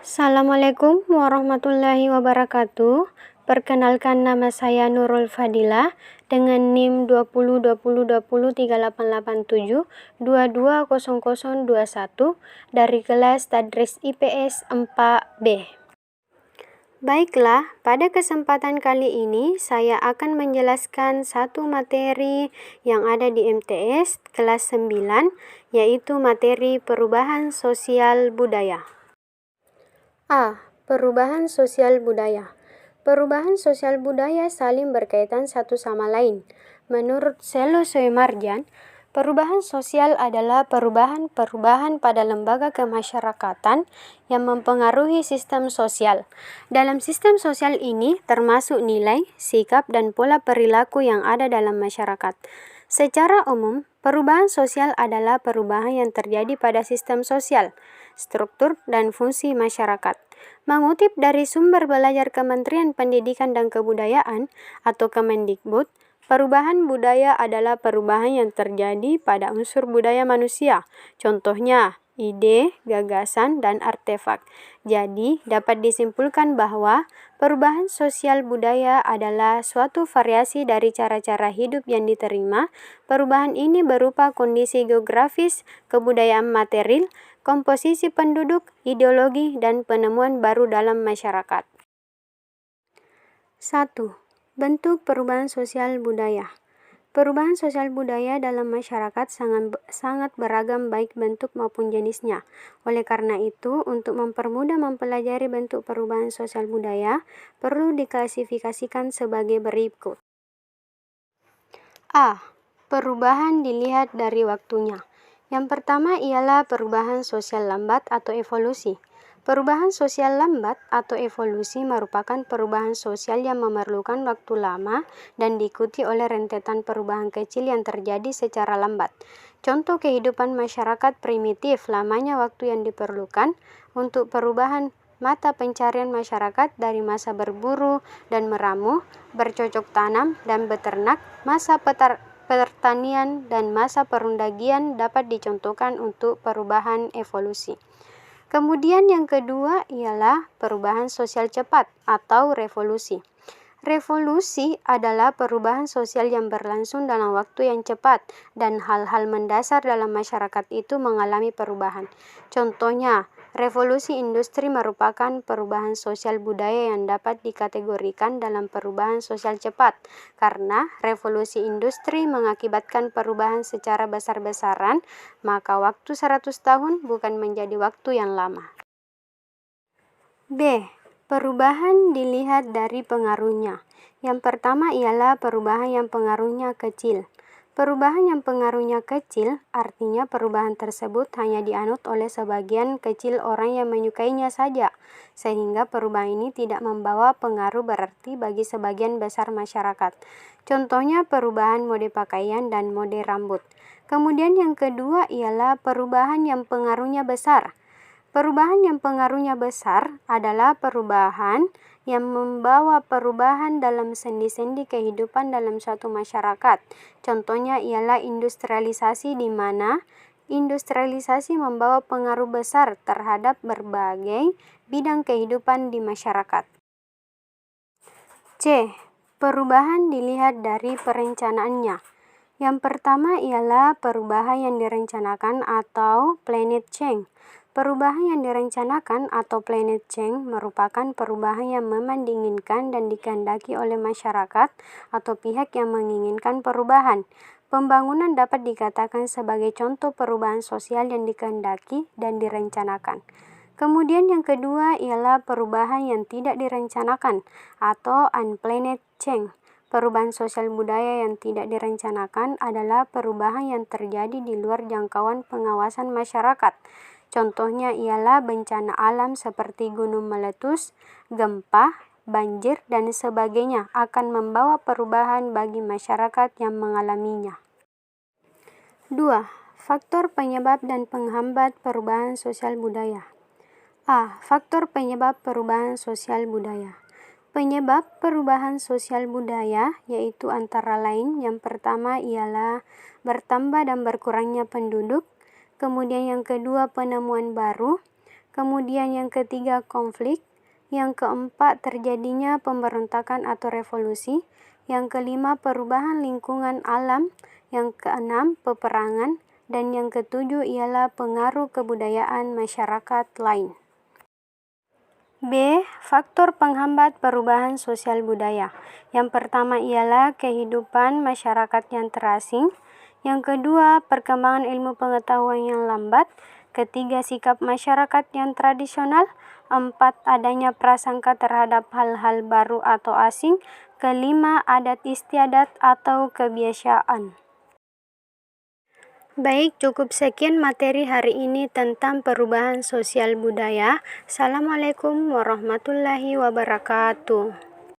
Assalamualaikum warahmatullahi wabarakatuh. Perkenalkan, nama saya Nurul Fadilah dengan NIM 2020203887220021 dari kelas Tadris IPS 4B. Baiklah, pada kesempatan kali ini saya akan menjelaskan satu materi yang ada di MTS kelas 9, yaitu materi perubahan sosial budaya. A. Perubahan sosial budaya. Perubahan sosial budaya saling berkaitan satu sama lain. Menurut Selo Soemarjan, perubahan sosial adalah perubahan pada lembaga kemasyarakatan yang mempengaruhi sistem sosial. Dalam sistem sosial ini termasuk nilai, sikap, dan pola perilaku yang ada dalam masyarakat. Secara umum, perubahan sosial adalah perubahan yang terjadi pada sistem sosial, struktur, dan fungsi masyarakat. Mengutip dari sumber belajar Kementerian Pendidikan dan Kebudayaan atau Kemendikbud, perubahan budaya adalah perubahan yang terjadi pada unsur budaya manusia. Contohnya, ide, gagasan, dan artefak. Jadi, dapat disimpulkan bahwa perubahan sosial budaya adalah suatu variasi dari cara-cara hidup yang diterima. Perubahan ini berupa kondisi geografis, kebudayaan material, komposisi penduduk, ideologi, dan penemuan baru dalam masyarakat. 1. Bentuk perubahan sosial budaya. Perubahan sosial budaya dalam masyarakat sangat beragam baik bentuk maupun jenisnya. Oleh karena itu, untuk mempermudah mempelajari bentuk perubahan sosial budaya, perlu diklasifikasikan sebagai berikut. A. Perubahan dilihat dari waktunya. Yang pertama ialah perubahan sosial lambat atau evolusi. Perubahan sosial lambat atau evolusi merupakan perubahan sosial yang memerlukan waktu lama dan diikuti oleh rentetan perubahan kecil yang terjadi secara lambat. Contoh kehidupan masyarakat primitif, lamanya waktu yang diperlukan untuk perubahan mata pencarian masyarakat dari masa berburu dan meramu, bercocok tanam dan beternak, masa pertanian dan masa perundagian dapat dicontohkan untuk perubahan evolusi. Kemudian yang kedua ialah perubahan sosial cepat atau revolusi. Revolusi adalah perubahan sosial yang berlangsung dalam waktu yang cepat dan hal-hal mendasar dalam masyarakat itu mengalami perubahan. Contohnya, revolusi industri merupakan perubahan sosial budaya yang dapat dikategorikan dalam perubahan sosial cepat karena revolusi industri mengakibatkan perubahan secara besar-besaran, maka waktu 100 tahun bukan menjadi waktu yang lama. B. Perubahan dilihat dari pengaruhnya. Yang pertama ialah perubahan yang pengaruhnya kecil. Perubahan yang pengaruhnya kecil artinya perubahan tersebut hanya dianut oleh sebagian kecil orang yang menyukainya saja, sehingga perubahan ini tidak membawa pengaruh berarti bagi sebagian besar masyarakat. Contohnya perubahan mode pakaian dan mode rambut. Kemudian yang kedua ialah perubahan yang pengaruhnya besar. Perubahan yang pengaruhnya besar adalah perubahan yang membawa perubahan dalam sendi-sendi kehidupan dalam suatu masyarakat. Contohnya ialah industrialisasi, di mana industrialisasi membawa pengaruh besar terhadap berbagai bidang kehidupan di masyarakat. C. Perubahan dilihat dari perencanaannya. Yang pertama ialah perubahan yang direncanakan atau planet change. Perubahan yang direncanakan atau planet change merupakan perubahan yang memang diinginkan dan dikehendaki oleh masyarakat atau pihak yang menginginkan perubahan. Pembangunan dapat dikatakan sebagai contoh perubahan sosial yang dikehendaki dan direncanakan. Kemudian yang kedua ialah perubahan yang tidak direncanakan atau unplanned change. Perubahan sosial budaya yang tidak direncanakan adalah perubahan yang terjadi di luar jangkauan pengawasan masyarakat. Contohnya ialah bencana alam seperti gunung meletus, gempa, banjir, dan sebagainya akan membawa perubahan bagi masyarakat yang mengalaminya. 2. Faktor penyebab dan penghambat perubahan sosial budaya. A. Faktor penyebab perubahan sosial budaya. Penyebab perubahan sosial budaya yaitu antara lain yang pertama ialah bertambah dan berkurangnya penduduk, kemudian yang kedua penemuan baru, Kemudian yang ketiga, konflik. Yang keempat, terjadinya pemberontakan atau revolusi. Yang kelima, perubahan lingkungan alam. Yang keenam, peperangan. Dan yang ketujuh ialah pengaruh kebudayaan masyarakat lain. B. Faktor penghambat perubahan sosial budaya. Yang pertama ialah kehidupan masyarakat yang terasing. Yang kedua, perkembangan ilmu pengetahuan yang lambat. Ketiga, sikap masyarakat yang tradisional. Empat, adanya prasangka terhadap hal-hal baru atau asing. Kelima, adat istiadat atau kebiasaan. Baik, cukup sekian materi hari ini tentang perubahan sosial budaya. Assalamualaikum warahmatullahi wabarakatuh.